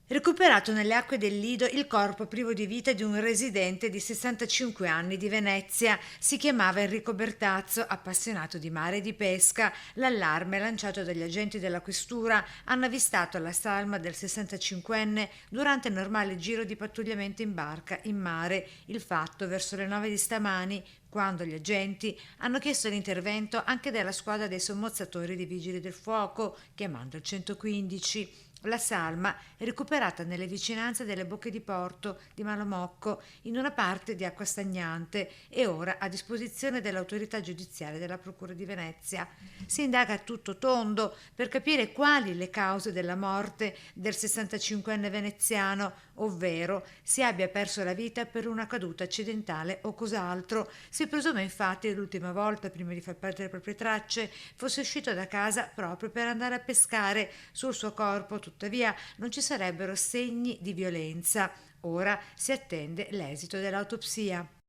Recuperato nelle acque del Lido il corpo privo di vita di un residente di 65 anni di Venezia. Si chiamava Enrico Bertazzo, appassionato di mare e di pesca. L'allarme lanciato dagli agenti della questura hanno avvistato la salma del 65enne durante il normale giro di pattugliamento in barca in mare. Il fatto verso le 9 di stamani, quando gli agenti hanno chiesto l'intervento anche della squadra dei sommozzatori dei vigili del fuoco, chiamando il 115. La salma è recuperata nelle vicinanze delle bocche di porto di Malamocco in una parte di acqua stagnante e ora a disposizione dell'autorità giudiziaria della Procura di Venezia. Si indaga a tutto tondo per capire quali le cause della morte del 65enne veneziano, ovvero se abbia perso la vita per una caduta accidentale o cos'altro. Si presume infatti che l'ultima volta, prima di far perdere le proprie tracce, fosse uscito da casa proprio per andare a pescare. Sul suo corpo, tuttavia, non ci sarebbero segni di violenza. Ora si attende l'esito dell'autopsia.